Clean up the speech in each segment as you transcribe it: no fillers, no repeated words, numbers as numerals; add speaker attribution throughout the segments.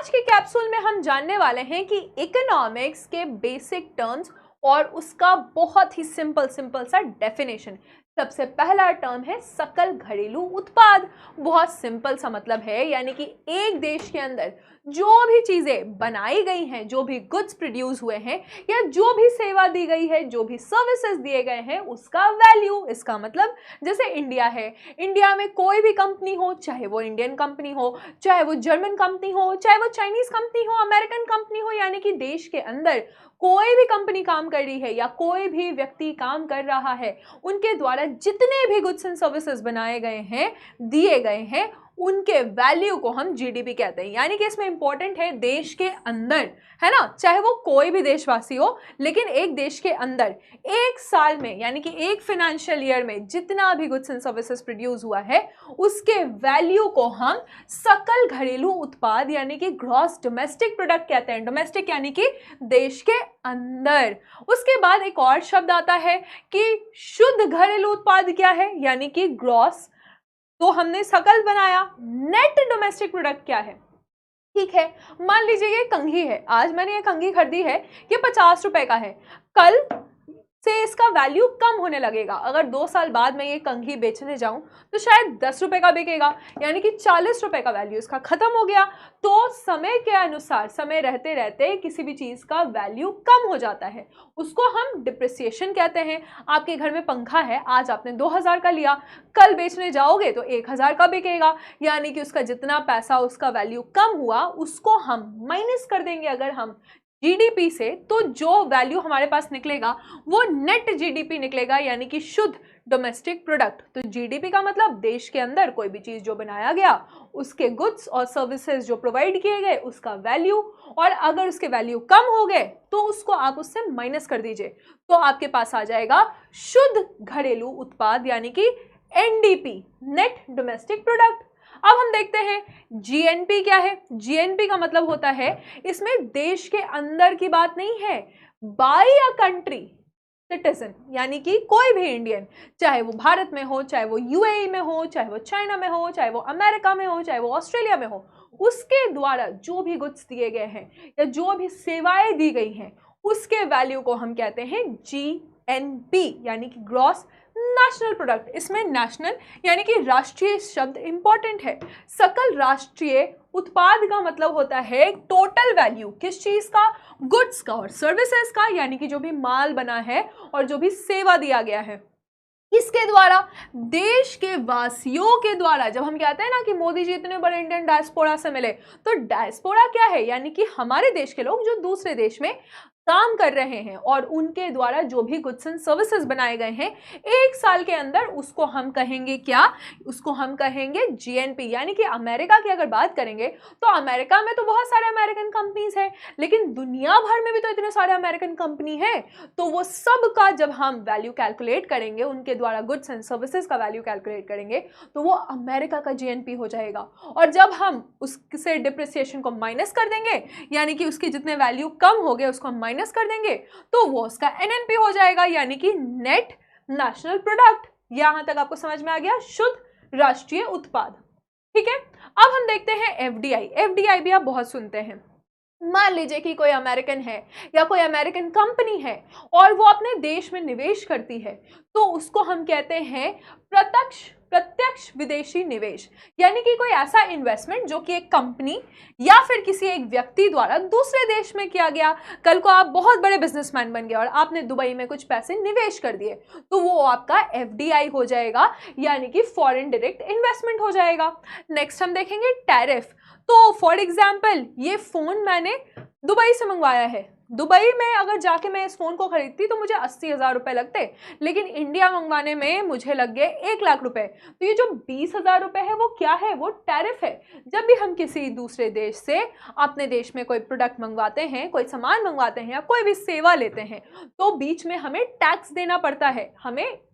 Speaker 1: आज के कैप्सूल में हम जानने वाले हैं कि इकोनॉमिक्स के बेसिक टर्म्स और उसका बहुत ही सिंपल सा डेफिनेशन। सबसे पहला टर्म है सकल घरेलू उत्पाद। बहुत सिंपल सा मतलब है, यानी कि एक देश के अंदर जो भी चीजें बनाई गई हैं, जो भी गुड्स प्रोड्यूस हुए हैं या जो भी सेवा दी गई है, जो भी सर्विसेज दिए गए हैं, उसका वैल्यू। इसका मतलब जैसे इंडिया है, इंडिया में कोई भी कंपनी हो, चाहे वो इंडियन कंपनी हो, चाहे वो जर्मन कंपनी हो, चाहे वो चाइनीज कंपनी हो, अमेरिकन कंपनी हो, यानी कि देश के अंदर कोई भी कंपनी काम कर रही है या कोई भी व्यक्ति काम कर रहा है, उनके द्वारा जितने भी गुड्स एंड सर्विसेज बनाए गए हैं, दिए गए हैं, उनके वैल्यू को हम जीडीपी कहते हैं। यानी कि इसमें इंपॉर्टेंट है देश के अंदर, है ना, चाहे वो कोई भी देशवासी हो, लेकिन एक देश के अंदर एक साल में, यानी कि एक फाइनेंशियल ईयर में जितना भी गुड्स एंड सर्विसेज प्रोड्यूस हुआ है, उसके वैल्यू को हम सकल घरेलू उत्पाद यानी कि ग्रॉस डोमेस्टिक प्रोडक्ट कहते हैं। डोमेस्टिक यानी कि देश के अंदर। उसके बाद एक और शब्द आता है कि शुद्ध घरेलू उत्पाद क्या है, यानी कि ग्रॉस। तो हमने सकल बनाया। नेट डोमेस्टिक प्रोडक्ट क्या है? ठीक है, मान लीजिए ये कंघी है, आज मैंने ये कंघी खरीदी है, ये 50 रुपए का है, कल से इसका वैल्यू कम होने लगेगा। अगर 2 साल बाद मैं ये कंघी बेचने जाऊं तो शायद 10 रुपए का बिकेगा, यानी कि 40 रुपए का वैल्यू इसका खत्म हो गया। तो समय के अनुसार, समय रहते रहते किसी भी चीज का वैल्यू कम हो जाता है, उसको हम डिप्रिसिएशन कहते हैं। आपके घर में पंखा है, आज आपने 2000 का लिया, कल बेचने जाओगे तो 1000 का बिकेगा, यानी कि उसका जितना पैसा, उसका वैल्यू कम हुआ, उसको हम माइनस कर देंगे अगर हम जीडीपी से, तो जो वैल्यू हमारे पास निकलेगा वो नेट जीडीपी निकलेगा, यानी कि शुद्ध डोमेस्टिक प्रोडक्ट। तो जीडीपी का मतलब देश के अंदर कोई भी चीज जो बनाया गया, उसके गुड्स और सर्विसेज जो प्रोवाइड किए गए, उसका वैल्यू। और अगर उसके वैल्यू कम हो गए तो उसको आप उससे माइनस कर दीजिए, तो आपके पास आ जाएगा शुद्ध घरेलू उत्पाद, यानी कि एनडीपी, नेट डोमेस्टिक प्रोडक्ट। अब हम देखते हैं जीएनपी क्या है। जीएनपी का मतलब होता है, इसमें देश के अंदर की बात नहीं है, बाय अ कंट्री सिटीजन, यानी कि कोई भी इंडियन, चाहे वो भारत में हो, चाहे वो यूएई में हो, चाहे वो चाइना में हो, चाहे वो अमेरिका में हो, चाहे वो ऑस्ट्रेलिया में हो, उसके द्वारा जो भी गुड्स दिए गए हैं या जो भी सेवाएं दी गई हैं, उसके वैल्यू को हम कहते हैं जीएनपी, यानी कि ग्रॉस नेशनल प्रोडक्ट। इसमें नेशनल यानी कि राष्ट्रीय शब्द इंपॉर्टेंट है। सकल राष्ट्रीय उत्पाद का मतलब होता है टोटल वैल्यू, किस चीज का? गुड्स का और सर्विसेज का, यानी कि जो भी माल बना है और जो भी सेवा दिया गया है, किसके द्वारा? देश के वासियों के द्वारा। जब हम कहते हैं ना कि मोदी जी इतने बड़े इंडियन डायस्पोरा से मिले, तो डायस्पोरा क्या है? यानी कि हमारे देश के लोग जो दूसरे देश में काम कर रहे हैं और उनके द्वारा जो भी गुड्स एंड सर्विसेज बनाए गए हैं एक साल के अंदर, उसको हम कहेंगे क्या? उसको हम कहेंगे जीएनपी। यानी कि अमेरिका की अगर बात करेंगे तो अमेरिका में तो बहुत सारे अमेरिकन कंपनीज हैं, लेकिन दुनिया भर में भी तो इतने सारे अमेरिकन कंपनी है, तो वो सब का जब हम वैल्यू कैलकुलेट करेंगे, उनके द्वारा गुड्स एंड सर्विसेज का वैल्यू कैलकुलेट करेंगे, तो वो अमेरिका का जीएनपी हो जाएगा। और जब हम उससे डिप्रिसिएशन को माइनस कर देंगे, यानी कि उसकी जितने वैल्यू कम हो गए उसको हम माइनस कर देंगे, तो वो उसका एनएनपी हो जाएगा, यानी कि नेट नेशनल प्रोडक्ट। यहां तक आपको समझ में आ गया, शुद्ध राष्ट्रीय उत्पाद। ठीक है, अब हम देखते हैं एफडीआई। एफडीआई भी आप बहुत सुनते हैं। मान लीजिए कि कोई अमेरिकन है या कोई अमेरिकन कंपनी है और वो अपने देश में निवेश करती है, तो उसको हम कहते हैं प्रत्यक्ष विदेशी निवेश, यानी कि कोई ऐसा इन्वेस्टमेंट जो कि एक कंपनी या फिर किसी एक व्यक्ति द्वारा दूसरे देश में किया गया। कल को आप बहुत बड़े बिजनेसमैन बन गए और आपने दुबई में कुछ पैसे निवेश कर दिए, तो वो आपका एफडीआई हो जाएगा, यानी कि फॉरेन डायरेक्ट इन्वेस्टमेंट हो जाएगा। नेक्स्ट हम देखेंगे टैरिफ। तो फॉर एग्जाम्पल, ये फोन मैंने दुबई से मंगवाया है, दुबई में अगर जाके मैं इस फोन को खरीदती तो मुझे 80,000 रुपए लगते, लेकिन इंडिया मंगवाने में मुझे लग गए 1,00,000 रुपए। तो ये जो 20,000 रुपए है वो क्या है? वो टैरिफ है। जब भी हम किसी दूसरे देश से अपने देश में कोई प्रोडक्ट मंगवाते हैं, कोई सामान मंगवाते हैं या कोई भी सेवा लेते हैं, तो बीच में हमें टैक्स देना पड़ता है,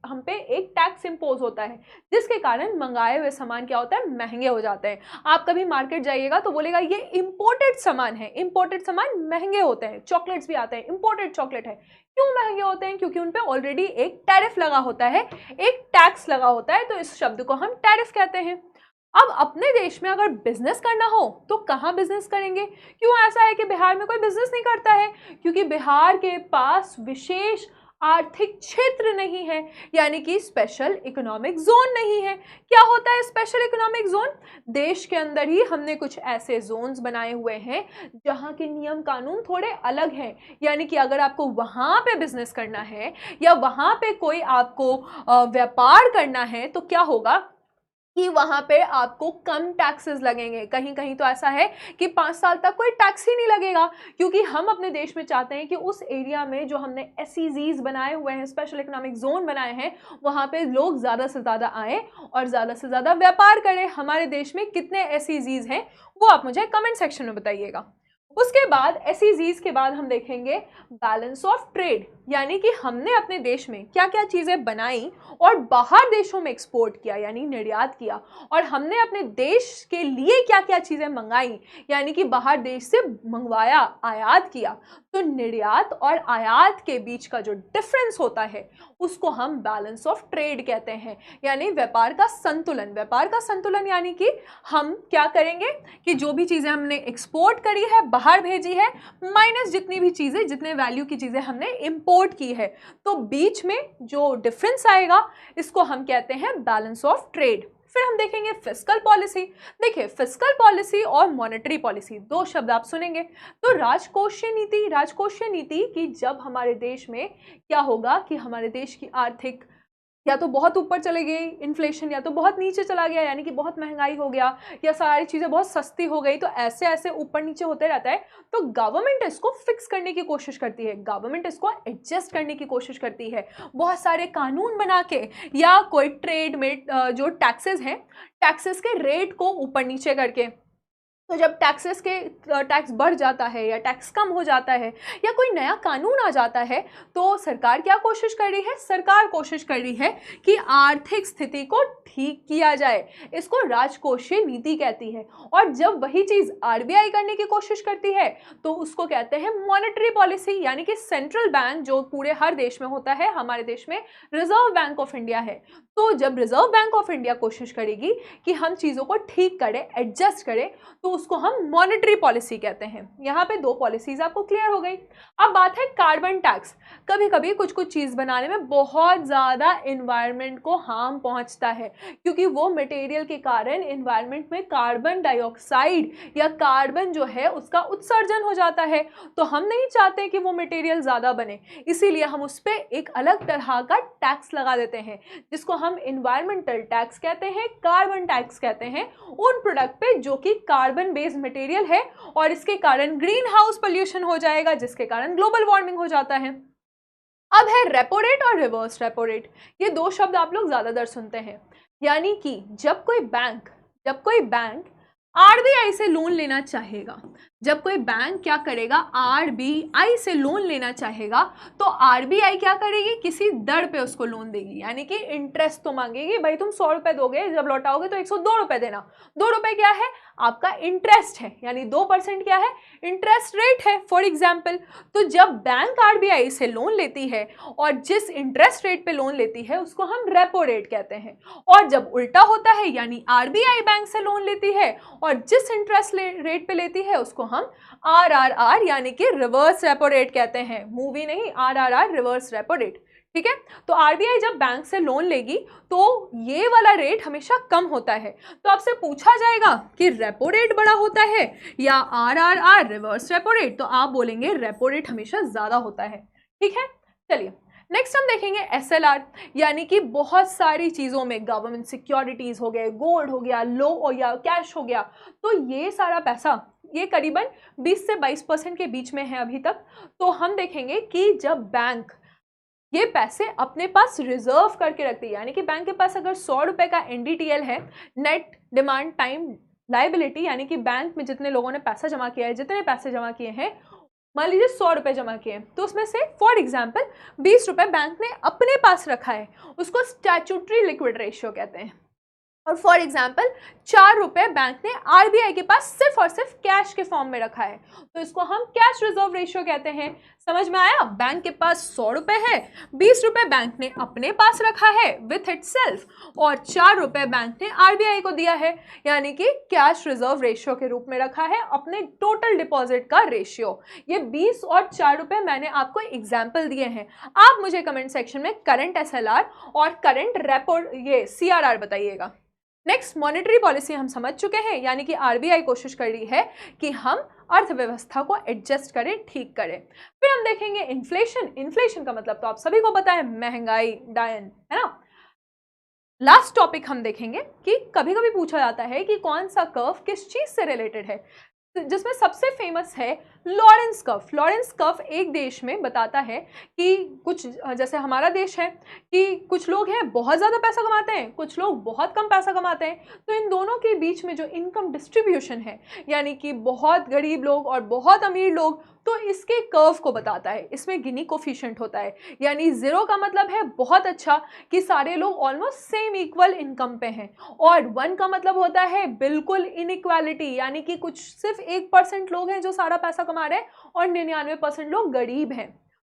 Speaker 1: हम पे एक टैक्स इंपोज होता है, जिसके कारण मंगाए हुए सामान क्या होता है? महंगे हो जाते हैं। आप कभी मार्केट जाइएगा तो बोलेगा ये इंपोर्टेड सामान है, इंपोर्टेड सामान महंगे होते हैं। चॉकलेट्स भी आते हैं, इंपोर्टेड चॉकलेट है, क्यों महंगे होते हैं? क्योंकि उन पे ऑलरेडी एक टैरिफ लगा होता है, एक टैक्स लगा होता है, तो इस शब्द को हम टैरिफ कहते हैं। अब अपने देश में अगर बिजनेस करना हो तो कहाँ बिजनेस करेंगे? क्यों ऐसा है कि बिहार में कोई बिजनेस नहीं करता है? क्योंकि बिहार के पास विशेष आर्थिक क्षेत्र नहीं है, यानी कि स्पेशल इकोनॉमिक जोन नहीं है। क्या होता है स्पेशल इकोनॉमिक जोन? देश के अंदर ही हमने कुछ ऐसे जोन्स बनाए हुए हैं जहाँ के नियम कानून थोड़े अलग हैं, यानी कि अगर आपको वहाँ पे बिजनेस करना है या वहाँ पे कोई आपको व्यापार करना है तो क्या होगा कि वहां पे आपको कम टैक्सेस लगेंगे। कहीं कहीं तो ऐसा है कि 5 साल तक कोई टैक्स ही नहीं लगेगा, क्योंकि हम अपने देश में चाहते हैं कि उस एरिया में जो हमने एसईजीज बनाए हुए हैं, स्पेशल इकोनॉमिक जोन बनाए हैं, वहां पे लोग ज़्यादा से ज़्यादा आए और ज़्यादा से ज़्यादा व्यापार करें। हमारे देश में कितने एसईजीज हैं वो आप मुझे कमेंट सेक्शन में बताइएगा। उसके बाद एसईजीज के बाद हम देखेंगे बैलेंस ऑफ ट्रेड, यानी कि हमने अपने देश में क्या क्या चीज़ें बनाई और बाहर देशों में एक्सपोर्ट किया यानी निर्यात किया, और हमने अपने देश के लिए क्या क्या चीज़ें मंगाई यानी कि बाहर देश से मंगवाया, आयात किया। तो निर्यात और आयात के बीच का जो डिफरेंस होता है उसको हम बैलेंस ऑफ ट्रेड कहते हैं, यानी व्यापार का संतुलन। व्यापार का संतुलन यानी कि हम क्या करेंगे कि जो भी चीज़ें हमने एक्सपोर्ट करी है, बाहर भेजी है, माइनस जितनी भी चीज़ें, जितने वैल्यू की चीज़ें हमने इंपोर्ट की है, तो बीच में जो डिफरेंस आएगा इसको हम कहते हैं बैलेंस ऑफ ट्रेड। फिर हम देखेंगे फिस्कल पॉलिसी। देखिए, फिस्कल पॉलिसी और मॉनेटरी पॉलिसी दो शब्द आप सुनेंगे। तो राजकोषीय नीति कि जब हमारे देश में क्या होगा कि हमारे देश की आर्थिक या तो बहुत ऊपर चले गई इन्फ्लेशन, या तो बहुत नीचे चला गया यानी कि बहुत महंगाई हो गया, या सारी चीज़ें बहुत सस्ती हो गई, तो ऐसे ऐसे ऊपर नीचे होते रहता है। तो गवर्नमेंट इसको फिक्स करने की कोशिश करती है, गवर्नमेंट इसको एडजस्ट करने की कोशिश करती है, बहुत सारे कानून बना के, या कोई ट्रेड में जो टैक्सेस हैं, टैक्सेस के रेट को ऊपर नीचे करके। तो जब टैक्स बढ़ जाता है या टैक्स कम हो जाता है या कोई नया कानून आ जाता है, तो सरकार क्या कोशिश कर रही है? सरकार कोशिश कर रही है कि आर्थिक स्थिति को ठीक किया जाए। इसको राजकोषीय नीति कहती है। और जब वही चीज़ आरबीआई करने की कोशिश करती है तो उसको कहते हैं मॉनेटरी पॉलिसी, यानी कि सेंट्रल बैंक जो पूरे हर देश में होता है, हमारे देश में रिजर्व बैंक ऑफ इंडिया है। तो जब रिजर्व बैंक ऑफ इंडिया कोशिश करेगी कि हम चीज़ों को ठीक करें, एडजस्ट करें, तो उसको हम मॉनेटरी पॉलिसी कहते हैं। यहाँ पे दो पॉलिसीज आपको क्लियर हो गई। अब बात है कार्बन टैक्स। कभी कभी कुछ कुछ चीज़ बनाने में बहुत ज़्यादा इन्वायरमेंट को हार्म पहुँचता है, क्योंकि वो मटेरियल के कारण इन्वायरमेंट में कार्बन डाइऑक्साइड या कार्बन जो है उसका उत्सर्जन हो जाता है। तो हम नहीं चाहते कि वो मटेरियल ज़्यादा बने, इसीलिए हम उस पर एक अलग तरह का टैक्स लगा देते हैं, जिसको हम इन्वायरमेंटल टैक्स कहते हैं, कार्बन टैक्स कहते हैं, उन प्रोडक्ट पे जो कि कार्बन बेस्ड मटेरियल है, और इसके कारण ग्रीन हाउस पोल्यूशन हो जाएगा, जिसके कारण ग्लोबल वार्मिंग हो जाता है। अब है रेपो रेट और रिवर्स रेपो रेट। ये दो शब्द आप लोग ज्यादातर सुनते हैं, यानी कि जब कोई बैंक आरबीआई से लोन लेना चाहेगा, जब कोई बैंक क्या करेगा, आरबीआई से लोन लेना चाहेगा, तो आरबीआई क्या करेगी, किसी दर पे उसको लोन देगी, यानी कि इंटरेस्ट तो मांगेगी। भाई तुम 100 रुपए दोगे, जब लौटाओगे तो 102 रुपए देना। 2 रुपए क्या है, आपका इंटरेस्ट है, यानी 2% क्या है, इंटरेस्ट रेट है फॉर एग्जाम्पल। तो जब बैंक आरबीआई से लोन लेती है और जिस इंटरेस्ट रेट पे लोन लेती है उसको हम रेपो रेट कहते हैं। और जब उल्टा होता है, यानी आरबीआई बैंक से लोन लेती है और जिस इंटरेस्ट रेट पे लेती है उसको हम आरआरआर यानी कि रिवर्स रेपो रेट कहते हैं। मूवी नहीं, आरआरआर रिवर्स रेपो रेट। ठीक है, तो आरबीआई जब बैंक से लोन लेगी तो ये वाला रेट हमेशा कम होता है। तो आपसे पूछा जाएगा कि रेपो रेट बड़ा होता है या आरआरआर रिवर्स रेपो रेट, तो आप बोलेंगे रेपो रेट हमेशा ज्यादा होता है। ठीक है, चलिए नेक्स्ट हम देखेंगे एसएलआर, यानी कि बहुत सारी चीज़ों में गवर्नमेंट सिक्योरिटीज़ हो गए, गोल्ड हो गया, लो या कैश हो गया, तो ये सारा पैसा ये करीबन 20 से 22% के बीच में है अभी तक। तो हम देखेंगे कि जब बैंक ये पैसे अपने पास रिजर्व करके रखती है, यानी कि बैंक के पास अगर 100 रुपए का एनडीटीएल है, नेट डिमांड टाइम लाइबिलिटी, यानी कि बैंक में जितने लोगों ने पैसा जमा किया है, जितने पैसे जमा किए हैं, मान लीजिए 100 रुपए जमा किए, तो उसमें से फॉर एग्जाम्पल 20 रुपए बैंक ने अपने पास रखा है, उसको स्टैट्यूटरी लिक्विड रेशियो कहते हैं। और फॉर एग्जाम्पल 4 रुपए बैंक ने आरबीआई के पास सिर्फ और सिर्फ कैश के फॉर्म में रखा है, तो इसको हम कैश रिजर्व रेशियो कहते हैं। समझ में आया? बैंक के पास 100 रुपए है, 20 रुपए बैंक ने अपने पास रखा है विथ इटसेल्फ, और 4 रुपए बैंक ने आरबीआई को दिया है, यानी कि कैश रिजर्व रेशियो के रूप में रखा है अपने टोटल डिपॉजिट का रेशियो। ये 20 और 4 रुपए मैंने आपको एग्जाम्पल दिए हैं। आप मुझे कमेंट सेक्शन में करंट एसएलआर और करंट रेपो ये सीआरआर बताइएगा। नेक्स्ट, मॉनेटरी पॉलिसी हम समझ चुके हैं, यानी कि आरबीआई कोशिश कर रही है कि हम अर्थव्यवस्था को एडजस्ट करें, ठीक करें। फिर हम देखेंगे इन्फ्लेशन। इन्फ्लेशन का मतलब तो आप सभी को पता है, महंगाई, डायन, है ना। लास्ट टॉपिक हम देखेंगे कि कभी कभी पूछा जाता है कि कौन सा कर्व किस चीज से रिलेटेड है, जिसमें सबसे फेमस है लॉरेंस कर्व। लॉरेंस कर्व एक देश में बताता है कि कुछ, जैसे हमारा देश है कि कुछ लोग हैं बहुत ज़्यादा पैसा कमाते हैं, कुछ लोग बहुत कम पैसा कमाते हैं, तो इन दोनों के बीच में जो इनकम डिस्ट्रीब्यूशन है, यानी कि बहुत गरीब लोग और बहुत अमीर लोग, तो इसके कर्व को बताता है। इसमें गिनी कोफिशिएंट होता है, यानी 0 का मतलब है बहुत अच्छा कि सारे लोग ऑलमोस्ट सेम इक्वल इनकम पे हैं, और 1 का मतलब होता है बिल्कुल इनइक्वालिटी, यानी कि कुछ सिर्फ 1% लोग हैं जो सारा पैसा कमा रहे हैं और 99% लोग गरीब हैं।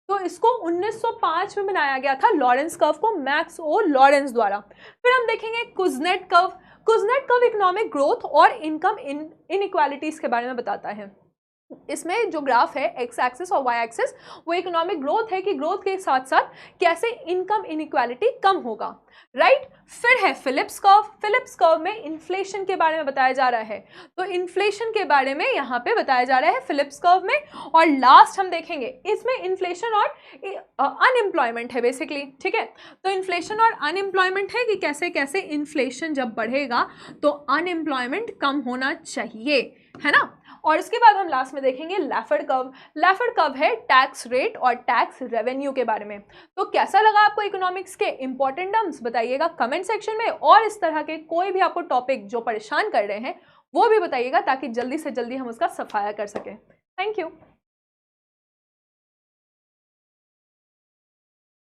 Speaker 1: तो इसको 1905 में बनाया गया था लॉरेंस कर्व को, मैक्स ओ लॉरेंस द्वारा। फिर हम देखेंगे कुज़नेट कर्व। कुज़नेट कर्व इकोनॉमिक ग्रोथ और इनकम इनइक्वालिटीज के बारे में बताता है। इसमें जो ग्राफ है एक्स एक्सिस और वाई एक्सिस, वो इकोनॉमिक ग्रोथ है कि ग्रोथ के साथ साथ कैसे इनकम इनइक्वालिटी कम होगा, राइट। फिर है फिलिप्स कर्व। फिलिप्स कर्व में इन्फ्लेशन के बारे में बताया जा रहा है, तो इन्फ्लेशन के बारे में यहाँ पे बताया जा रहा है फिलिप्स कर्व में। और लास्ट हम देखेंगे, इसमें इन्फ्लेशन और अनएम्प्लॉयमेंट है बेसिकली, ठीक है। तो इन्फ्लेशन और अनएम्प्लॉयमेंट है कि कैसे कैसे इन्फ्लेशन जब बढ़ेगा तो अनएम्प्लॉयमेंट कम होना चाहिए, है ना। और इसके बाद हम लास्ट में देखेंगे लैफर्ड कर्व। लैफर्ड कर्व है टैक्स रेट और टैक्स रेवेन्यू के बारे में। तो कैसा लगा आपको इकोनॉमिक्स के इंपॉर्टेंट टर्म्स, बताइएगा कमेंट सेक्शन में। और इस तरह के कोई भी आपको टॉपिक जो परेशान कर रहे हैं वो भी बताइएगा, ताकि जल्दी से जल्दी हम उसका सफाया कर सकें। Thank you.